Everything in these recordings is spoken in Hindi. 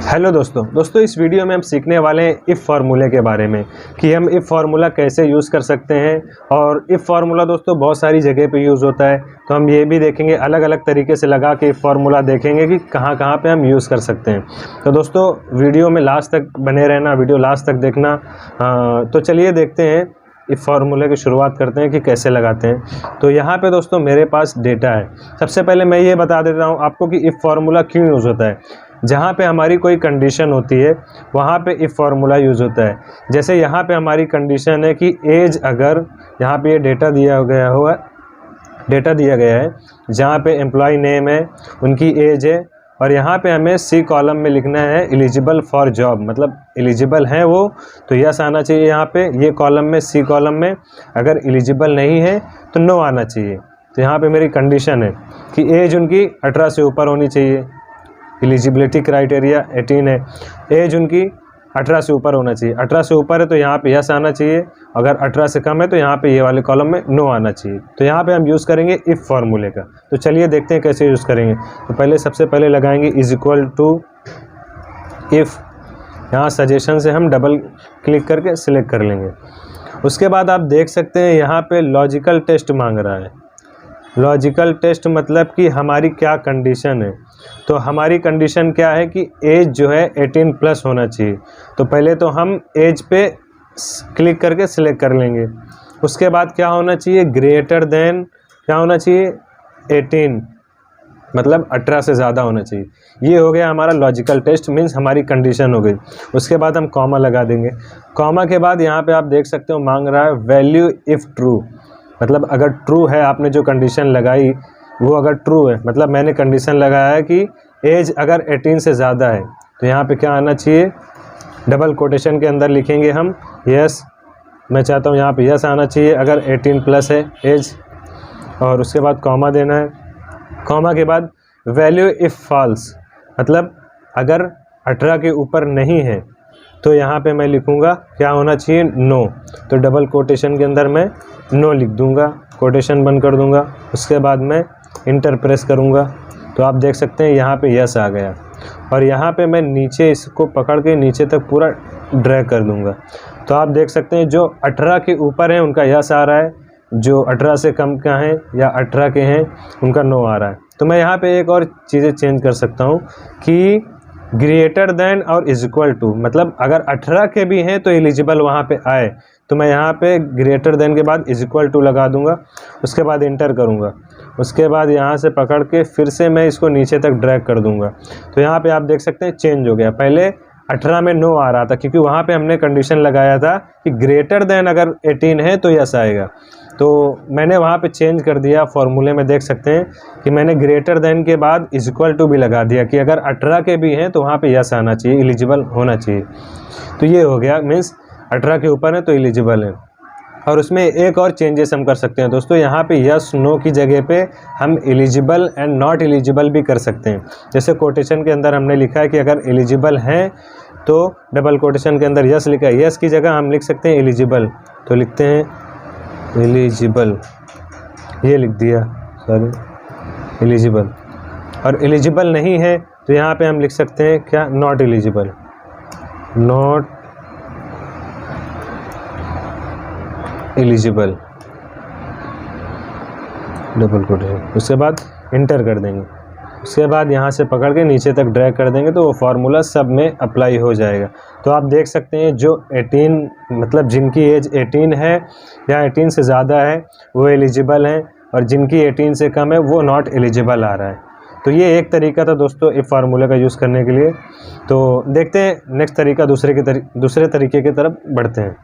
हेलो दोस्तों इस वीडियो में हम सीखने वाले हैं इफ़ फार्मूले के बारे में कि हम इफ़ फार्मूला कैसे यूज़ कर सकते हैं। और इफ़ फार्मूला दोस्तों बहुत सारी जगह पे यूज़ होता है, तो हम ये भी देखेंगे अलग अलग तरीके से लगा के इफ़ फार्मूला देखेंगे कि कहाँ कहाँ पे हम यूज़ कर सकते हैं। तो दोस्तों वीडियो में लास्ट तक बने रहना, वीडियो लास्ट तक देखना। तो चलिए देखते हैं इफ़ फार्मूले की शुरुआत करते हैं कि कैसे लगाते हैं। तो यहाँ पे दोस्तों मेरे पास डेटा है। सबसे पहले मैं ये बता देता हूँ आपको कि इफ़ फार्मूला क्यों यूज़ होता है। जहाँ पे हमारी कोई कंडीशन होती है वहाँ पे इफ़ फार्मूला यूज़ होता है। जैसे यहाँ पे हमारी कंडीशन है कि एज, अगर यहाँ पे ये डेटा दिया गया है जहाँ पे एम्प्लॉय नेम है, उनकी एज है, और यहाँ पे हमें सी कॉलम में लिखना है एलिजिबल फॉर जॉब, मतलब एलिजिबल हैं वो तो यस आना चाहिए यहाँ पे ये कॉलम में, सी कॉलम में। अगर एलिजिबल नहीं है तो नो आना चाहिए। तो यहाँ पे मेरी कंडीशन है कि एज उनकी 18 से ऊपर होनी चाहिए, एलिजिबिलिटी क्राइटेरिया 18 है, एज उनकी 18 से ऊपर होना चाहिए। 18 से ऊपर है तो यहाँ पे यस आना चाहिए, अगर 18 से कम है तो यहाँ पे ये वाले कॉलम में नो आना चाहिए। तो यहाँ पे हम यूज़ करेंगे इफ़ फार्मूले का। तो चलिए देखते हैं कैसे यूज़ करेंगे। तो सबसे पहले लगाएंगे इज इक्वल टू इफ़। यहाँ सजेशन से हम डबल क्लिक करके सिलेक्ट कर लेंगे। उसके बाद आप देख सकते हैं यहाँ पे लॉजिकल टेस्ट मांग रहा है। लॉजिकल टेस्ट मतलब कि हमारी क्या कंडीशन है। तो हमारी कंडीशन क्या है कि एज जो है 18 प्लस होना चाहिए। तो पहले तो हम एज पे क्लिक करके सिलेक्ट कर लेंगे। उसके बाद क्या होना चाहिए, ग्रेटर देन क्या होना चाहिए 18, मतलब 18 से ज़्यादा होना चाहिए। ये हो गया हमारा लॉजिकल टेस्ट, मीन्स हमारी कंडीशन हो गई। उसके बाद हम कॉमा लगा देंगे। कॉमा के बाद यहाँ पे आप देख सकते हो मांग रहा है वैल्यू इफ़ ट्रू, मतलब अगर ट्रू है, आपने जो कंडीशन लगाई वो अगर ट्रू है, मतलब मैंने कंडीशन लगाया है कि एज अगर 18 से ज़्यादा है तो यहाँ पे क्या आना चाहिए, डबल कोटेशन के अंदर लिखेंगे हम यस। मैं चाहता हूँ यहाँ पे यस आना चाहिए अगर 18 प्लस है एज, और उसके बाद कॉमा देना है। कॉमा के बाद वैल्यू इफ़ फॉल्स, मतलब अगर 18 के ऊपर नहीं है तो यहाँ पे मैं लिखूँगा क्या होना चाहिए, नो। तो डबल कोटेशन के अंदर मैं नो लिख दूँगा, कोटेशन बंद कर दूँगा। उसके बाद मैं इंटर प्रेस करूँगा तो आप देख सकते हैं यहाँ पे यस आ गया। और यहाँ पे मैं नीचे इसको पकड़ के नीचे तक पूरा ड्रैग कर दूँगा। तो आप देख सकते हैं जो 18 के ऊपर है उनका यस आ रहा है, जो 18 से कम का है या 18 के हैं उनका नो आ रहा है। तो मैं यहाँ पे एक और चीज़ें चेंज कर सकता हूँ कि ग्रेटर देन और इज इक्वल टू, मतलब अगर 18 के भी हैं तो एलिजिबल वहाँ पे आए, तो मैं यहाँ पे ग्रेटर देन के बाद इज इक्वल टू लगा दूँगा। उसके बाद इंटर करूँगा। उसके बाद यहाँ से पकड़ के फिर से मैं इसको नीचे तक ड्रैग कर दूँगा। तो यहाँ पे आप देख सकते हैं चेंज हो गया। पहले 18 में नो आ रहा था क्योंकि वहाँ पे हमने कंडीशन लगाया था कि ग्रेटर देन अगर 18 है तो यस आएगा। तो मैंने वहाँ पे चेंज कर दिया, फॉर्मूले में देख सकते हैं कि मैंने ग्रेटर देन के बाद इज इक्वल टू भी लगा दिया कि अगर 18 के भी हैं तो वहाँ पे यस आना चाहिए, एलिजिबल होना चाहिए। तो ये हो गया, मीन्स 18 के ऊपर है तो एलिजिबल है। और उसमें एक और चेंजेस हम कर सकते हैं दोस्तों, यहाँ पे यस नो की जगह पे हम एलिजिबल एंड नॉट एलिजिबल भी कर सकते हैं। जैसे कोटेशन के अंदर हमने लिखा है कि अगर एलिजिबल हैं तो डबल कोटेशन के अंदर यस लिखा है, यस की जगह हम लिख सकते हैं एलिजिबल। तो लिखते हैं एलिजिबल, ये लिख दिया, सॉरी एलिजिबल। और एलिजिबल नहीं है तो यहाँ पे हम लिख सकते हैं क्या, not eligible, not eligible, double quotation. उसके बाद इंटर कर देंगे। उसके बाद यहाँ से पकड़ के नीचे तक ड्रैग कर देंगे तो वो फार्मूला सब में अप्लाई हो जाएगा। तो आप देख सकते हैं जो 18, मतलब जिनकी एज 18 है या 18 से ज़्यादा है वो एलिजिबल हैं, और जिनकी 18 से कम है वो नॉट एलिजिबल आ रहा है। तो ये एक तरीका था दोस्तों इफ़ फार्मूले का यूज़ करने के लिए। तो देखते हैं नेक्स्ट तरीका, दूसरे तरीके की तरफ बढ़ते हैं।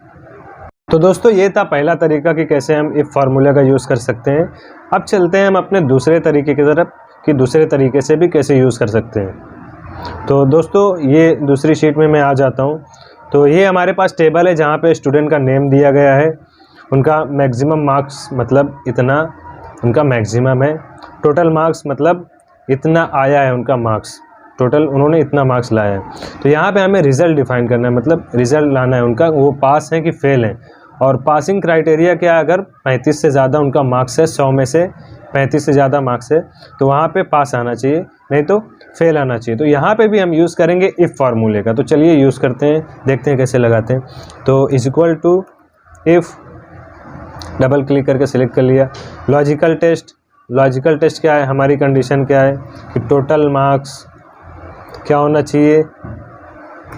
तो दोस्तों ये था पहला तरीका कि कैसे हम इफ़ फार्मूले का यूज़ कर सकते हैं। अब चलते हैं हम अपने दूसरे तरीके की तरफ कि दूसरे तरीके से भी कैसे यूज़ कर सकते हैं। तो दोस्तों ये दूसरी शीट में मैं आ जाता हूँ। तो ये हमारे पास टेबल है जहाँ पे स्टूडेंट का नेम दिया गया है, उनका मैक्सिमम मार्क्स मतलब इतना उनका मैक्सिमम है, टोटल मार्क्स मतलब इतना आया है उनका मार्क्स, टोटल उन्होंने इतना मार्क्स लाया है। तो यहाँ पे हमें रिज़ल्ट डिफाइन करना है, मतलब रिज़ल्ट लाना है उनका, वो पास हैं कि फेल हैं। और पासिंग क्राइटेरिया क्या है, अगर 35 से ज़्यादा उनका मार्क्स है, 100 में से 35 से ज़्यादा मार्क्स है तो वहाँ पे पास आना चाहिए, नहीं तो फेल आना चाहिए। तो यहाँ पे भी हम यूज़ करेंगे इफ़ फार्मूले का। तो चलिए यूज़ करते हैं, देखते हैं कैसे लगाते हैं। तो is equal to if, double click करके सिलेक्ट कर लिया। लॉजिकल टेस्ट, लॉजिकल टेस्ट क्या है, हमारी कंडीशन क्या है कि टोटल मार्क्स क्या होना चाहिए,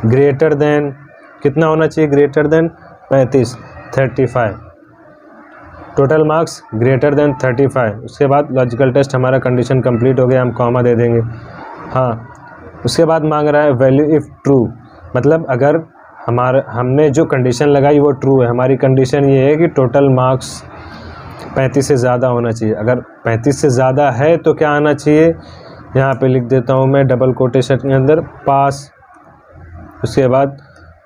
ग्रेटर देन, कितना होना चाहिए, greater than 35, 35, total marks greater than 35। उसके बाद लॉजिकल टेस्ट हमारा कंडीशन कंप्लीट हो गया, हम कॉमा दे देंगे। हाँ, उसके बाद मांग रहा है वैल्यू इफ़ ट्रू, मतलब अगर हमने जो कंडीशन लगाई वो ट्रू है। हमारी कंडीशन ये है कि टोटल मार्क्स 35 से ज़्यादा होना चाहिए। अगर 35 से ज़्यादा है तो क्या आना चाहिए, यहाँ पे लिख देता हूँ मैं डबल कोटेशन के अंदर पास, उसके बाद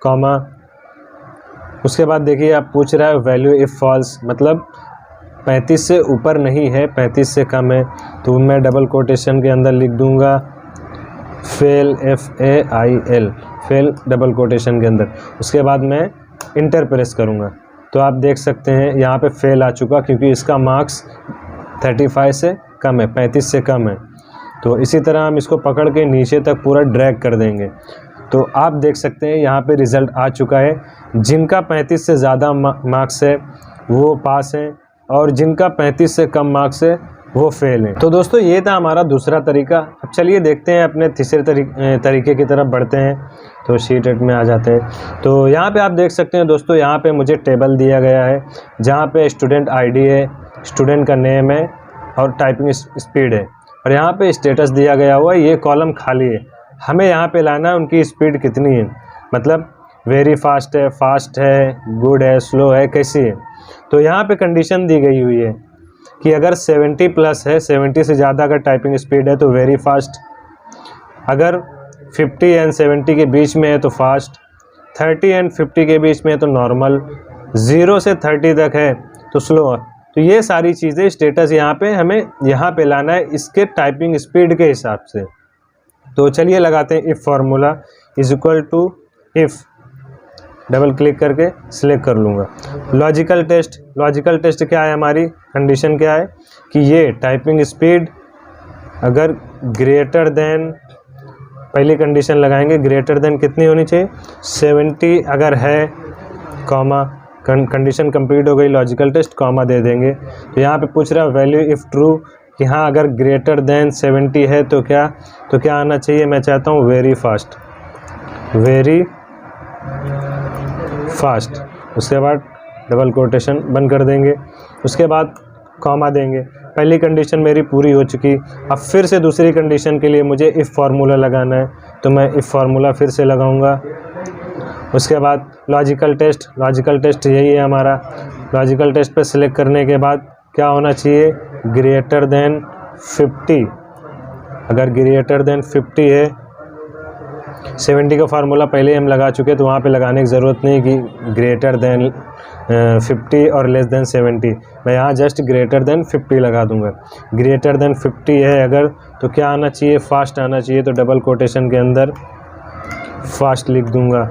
कॉमा। उसके बाद देखिए आप पूछ रहा है वैल्यू इफ़ फॉल्स, मतलब 35 से ऊपर नहीं है, 35 से कम है, तो मैं डबल कोटेशन के अंदर लिख दूंगा fail, FAIL, fail double quotation के अंदर। उसके बाद मैं इंटर प्रेस करूँगा तो आप देख सकते हैं यहाँ पे फेल आ चुका, क्योंकि इसका मार्क्स 35 से कम है, 35 से कम है। तो इसी तरह हम इसको पकड़ के नीचे तक पूरा ड्रैग कर देंगे। तो आप देख सकते हैं यहाँ पे रिज़ल्ट आ चुका है। जिनका 35 से ज़्यादा मार्क्स है वो पास हैं, और जिनका 35 से कम मार्क्स है वो फेल हैं। तो दोस्तों ये था हमारा दूसरा तरीका। अब चलिए देखते हैं अपने तीसरे तरीके की तरफ बढ़ते हैं। तो शीट 8 में आ जाते हैं। तो यहाँ पे आप देख सकते हैं दोस्तों, यहाँ पे मुझे टेबल दिया गया है जहाँ पे स्टूडेंट ID है, स्टूडेंट का नेम है और टाइपिंग स्पीड है, और यहाँ पे स्टेटस दिया गया हुआ है। ये कॉलम खाली है, हमें यहाँ पे लाना है उनकी स्पीड कितनी है, मतलब वेरी फास्ट है, गुड है, स्लो है, कैसी है। तो यहाँ पे कंडीशन दी गई हुई है कि अगर 70 प्लस है, 70 से ज़्यादा अगर टाइपिंग स्पीड है तो वेरी फास्ट, अगर 50 एंड 70 के बीच में है तो फास्ट, 30 एंड 50 के बीच में है तो नॉर्मल, 0 से 30 तक है तो स्लो। तो ये सारी चीज़ें स्टेटस यहाँ पे हमें यहाँ पे लाना है इसके टाइपिंग स्पीड के हिसाब से। तो चलिए लगाते हैं if formula is equal to if, double click करके सिलेक्ट कर लूँगा। लॉजिकल टेस्ट, लॉजिकल टेस्ट क्या है, हमारी कंडीशन क्या है कि ये टाइपिंग स्पीड अगर ग्रेटर देन, पहली कंडीशन लगाएंगे ग्रेटर देन कितनी होनी चाहिए, 70 अगर है, कॉमा, कंडीशन कंप्लीट हो गई, लॉजिकल टेस्ट, कॉमा दे देंगे। तो यहाँ पे पूछ रहा है वैल्यू इफ़ ट्रू कि हाँ अगर ग्रेटर देन 70 है तो क्या आना चाहिए, मैं चाहता हूँ वेरी फास्ट, वेरी फास्ट। उसके बाद डबल कोटेशन बंद कर देंगे, उसके बाद कॉमा देंगे। पहली कंडीशन मेरी पूरी हो चुकी, अब फिर से दूसरी कंडीशन के लिए मुझे इफ़ फार्मूला लगाना है, तो मैं इफ़ फार्मूला फिर से लगाऊंगा। उसके बाद लॉजिकल टेस्ट, लॉजिकल टेस्ट यही है हमारा। लॉजिकल टेस्ट पे सिलेक्ट करने के बाद क्या होना चाहिए, ग्रेटर देन 50, अगर ग्रेटर देन 50 है, 70 का फार्मूला पहले हम लगा चुके तो वहाँ पे लगाने की ज़रूरत नहीं कि ग्रेटर देन 50 और लेस देन 70, मैं यहाँ जस्ट ग्रेटर देन 50 लगा दूंगा। ग्रेटर देन 50 है अगर, तो क्या आना चाहिए, फास्ट आना चाहिए, तो डबल कोटेशन के अंदर फास्ट लिख दूंगा।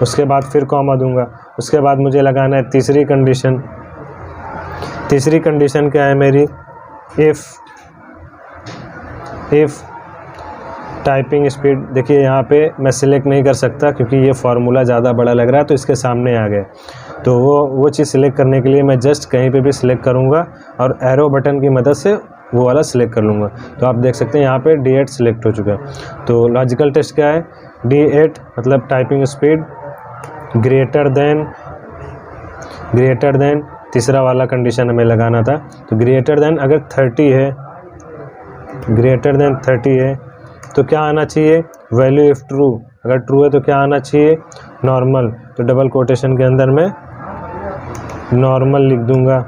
उसके बाद फिर कॉमा दूंगा। उसके बाद मुझे लगाना है तीसरी कंडीशन। तीसरी कंडीशन क्या है मेरी, इफ़ टाइपिंग स्पीड, देखिए यहाँ पे मैं सिलेक्ट नहीं कर सकता क्योंकि ये फार्मूला ज़्यादा बड़ा लग रहा है तो इसके सामने आ गए। तो वो चीज़ सिलेक्ट करने के लिए मैं जस्ट कहीं पे भी सिलेक्ट करूँगा और एरो बटन की मदद से वो वाला सिलेक्ट कर लूँगा। तो आप देख सकते हैं यहाँ पे D8 सिलेक्ट हो चुका है। तो लॉजिकल टेस्ट क्या है, D8 मतलब टाइपिंग स्पीड ग्रेटर देन तीसरा वाला कंडीशन हमें लगाना था। तो ग्रेटर देन अगर 30 है, ग्रेटर देन 30 है तो क्या आना चाहिए, वैल्यू इफ़ ट्रू, अगर ट्रू है तो क्या आना चाहिए, नॉर्मल। तो डबल कोटेशन के अंदर मैं नॉर्मल लिख दूंगा।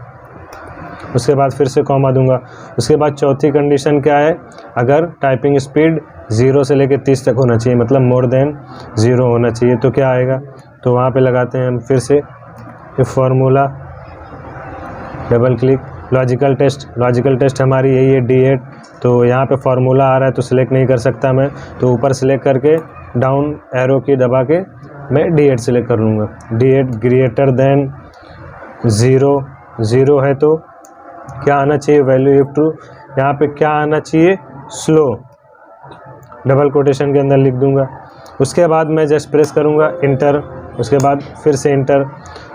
उसके बाद फिर से कॉमा दूंगा। उसके बाद चौथी कंडीशन क्या है, अगर टाइपिंग स्पीड 0 से लेकर 30 तक होना चाहिए, मतलब मोर देन 0 होना चाहिए, तो क्या आएगा, तो वहाँ पे लगाते हैं हम फिर से if formula, double click, logical test. Logical test हमारी यही है D8। तो यहाँ पे फार्मूला आ रहा है तो सिलेक्ट नहीं कर सकता मैं, तो ऊपर सिलेक्ट करके डाउन एरो की दबा के मैं D8 सिलेक्ट कर लूँगा। D8 ग्रेटर देन 0 है तो क्या आना चाहिए, वैल्यू इफ ट्रू, यहाँ पे क्या आना चाहिए, स्लो। डबल कोटेशन के अंदर लिख दूंगा। उसके बाद मैं जस्ट प्रेस करूंगा इंटर, उसके बाद फिर से इंटर।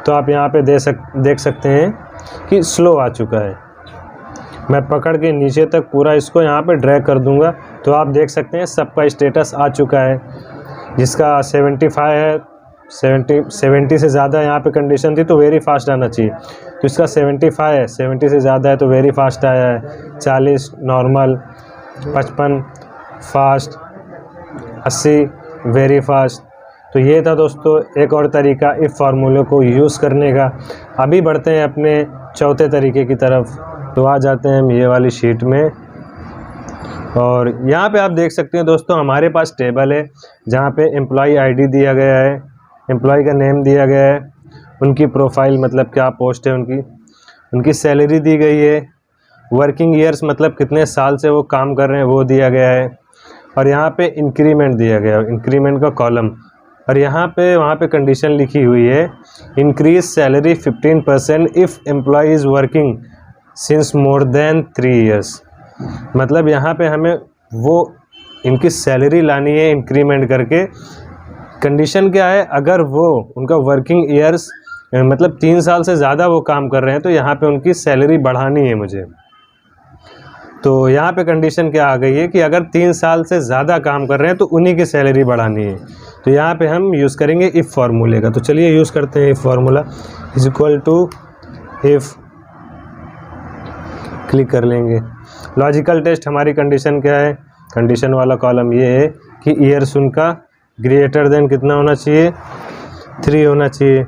तो आप यहाँ पे देख सकते हैं कि स्लो आ चुका है। मैं पकड़ के नीचे तक पूरा इसको यहाँ पे ड्रैग कर दूंगा तो आप देख सकते हैं सबका स्टेटस आ चुका है। जिसका 75 है, 70 से ज़्यादा यहाँ पे कंडीशन थी तो वेरी फास्ट आना चाहिए, तो इसका 75 है, 70 से ज़्यादा है तो वेरी फास्ट आया है। 40 नॉर्मल, 55 फास्ट, 80 वेरी फास्ट। तो ये था दोस्तों एक और तरीका इफ़ फार्मूले को यूज़ करने का। अभी बढ़ते हैं अपने चौथे तरीके की तरफ। तो आ जाते हैं हम ये वाली शीट में और यहाँ पे आप देख सकते हैं दोस्तों हमारे पास टेबल है जहाँ पे एम्प्लॉय आईडी दिया गया है, एम्प्लॉय का नेम दिया गया है, उनकी प्रोफाइल मतलब क्या पोस्ट है उनकी सैलरी दी गई है, वर्किंग ईयर्स मतलब कितने साल से वो काम कर रहे हैं वो दिया गया है, और यहाँ पे इंक्रीमेंट दिया गया है, इंक्रीमेंट का कॉलम। और यहाँ पे वहाँ पे कंडीशन लिखी हुई है increase salary 15% if employ is working since more than 3 years। मतलब यहाँ पे हमें वो इनकी सैलरी लानी है इंक्रीमेंट करके। कंडीशन क्या है, अगर वो उनका वर्किंग ईयर्स मतलब 3 साल से ज़्यादा वो काम कर रहे हैं तो यहाँ पे उनकी सैलरी बढ़ानी है मुझे। तो यहाँ पे कंडीशन क्या आ गई है कि अगर 3 साल से ज़्यादा काम कर रहे हैं तो उन्हीं की सैलरी बढ़ानी है। तो यहाँ पे हम यूज़ करेंगे इफ़ फार्मूले का। तो चलिए यूज़ करते हैं if formula is equal to if, click कर लेंगे। लॉजिकल टेस्ट हमारी कंडीशन क्या है, कंडीशन वाला कॉलम ये है कि ईयर्स उनका ग्रेटर देन कितना होना चाहिए, 3 होना चाहिए।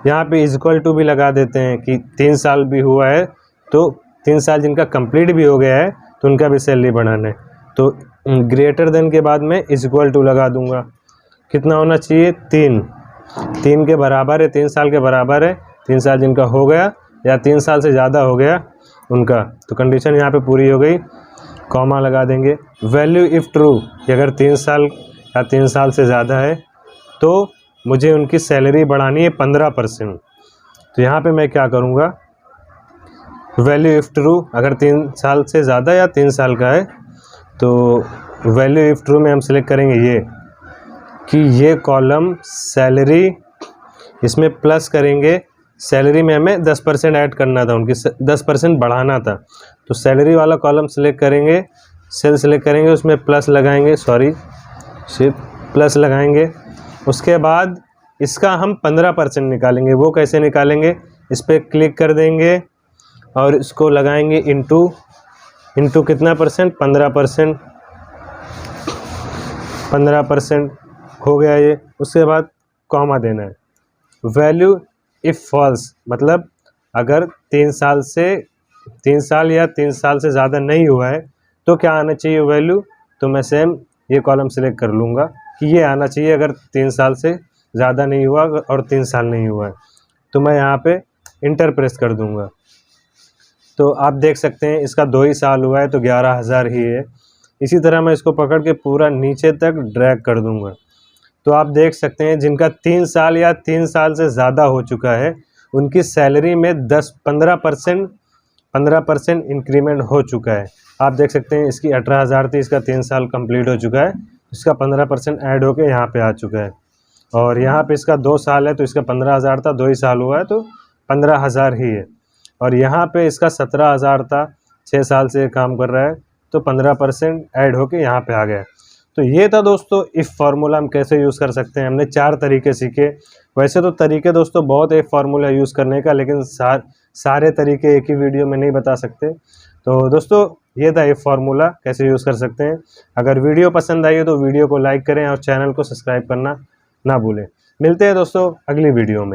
यहाँ पे इज इक्वल टू भी लगा देते हैं कि 3 साल भी हुआ है तो 3 साल जिनका कंप्लीट भी हो गया है तो उनका भी सैलरी बढ़ाना है। तो ग्रेटर देन के बाद में इज इक्वल टू लगा दूंगा। कितना होना चाहिए, 3 के बराबर है, 3 साल के बराबर है। 3 साल जिनका हो गया या 3 साल से ज़्यादा हो गया उनका, तो कंडीशन यहाँ पे पूरी हो गई, कॉमा लगा देंगे। वैल्यू इफ़ ट्रू कि अगर 3 साल या 3 साल से ज़्यादा है तो मुझे उनकी सैलरी बढ़ानी है 15%। तो यहाँ पे मैं क्या करूँगा, वैल्यू इफ़ ट्रू अगर 3 साल से ज़्यादा या 3 साल का है तो वैल्यू इफ़ ट्रू में हम सिलेक्ट करेंगे ये कि ये कॉलम सैलरी, इसमें प्लस करेंगे। सैलरी में हमें 10% ऐड करना था, उनकी 10% बढ़ाना था। तो सैलरी वाला कॉलम सिलेक्ट करेंगे, सेल सिलेक्ट करेंगे, उसमें प्लस लगाएंगे, सिर्फ प्लस लगाएंगे। उसके बाद इसका हम 15% निकालेंगे। वो कैसे निकालेंगे, इस पर क्लिक कर देंगे और इसको लगाएंगे इंटू कितना परसेंट, 15%। 15% हो गया ये। उसके बाद कॉमा देना है। वैल्यू इफ़ फॉल्स मतलब अगर 3 साल या 3 साल से ज़्यादा नहीं हुआ है तो क्या आना चाहिए वैल्यू। तो मैं सेम ये कॉलम सिलेक्ट कर लूँगा कि ये आना चाहिए अगर 3 साल से ज़्यादा नहीं हुआ और 3 साल नहीं हुआ है। तो मैं यहाँ पे इंटर प्रेस कर दूँगा। तो आप देख सकते हैं इसका 2 ही साल हुआ है तो 11,000 ही है। इसी तरह मैं इसको पकड़ के पूरा नीचे तक ड्रैग कर दूँगा। तो आप देख सकते हैं जिनका 3 साल या 3 साल से ज़्यादा हो चुका है उनकी सैलरी में 15% इंक्रीमेंट हो चुका है। आप देख सकते हैं इसकी 18,000 थी, इसका 3 साल कंप्लीट हो चुका है, इसका 15% ऐड होके यहाँ पे आ चुका है। और यहाँ पे इसका 2 साल है तो इसका 15,000 था, 2 ही साल हुआ है तो 15,000 ही है। और यहाँ पे इसका 17,000 था, 6 साल से काम कर रहा है तो 15% ऐड होके यहाँ पे आ गया। तो ये था दोस्तों इफ़ फार्मूला हम कैसे यूज़ कर सकते हैं। हमने 4 तरीके सीखे। वैसे तो तरीके दोस्तों बहुत है फार्मूला यूज़ करने का, लेकिन सारे तरीके एक ही वीडियो में नहीं बता सकते। तो दोस्तों ये था इफ़ फार्मूला कैसे यूज़ कर सकते हैं। अगर वीडियो पसंद आई हो तो वीडियो को लाइक करें और चैनल को सब्सक्राइब करना ना भूलें। मिलते हैं दोस्तों अगली वीडियो में।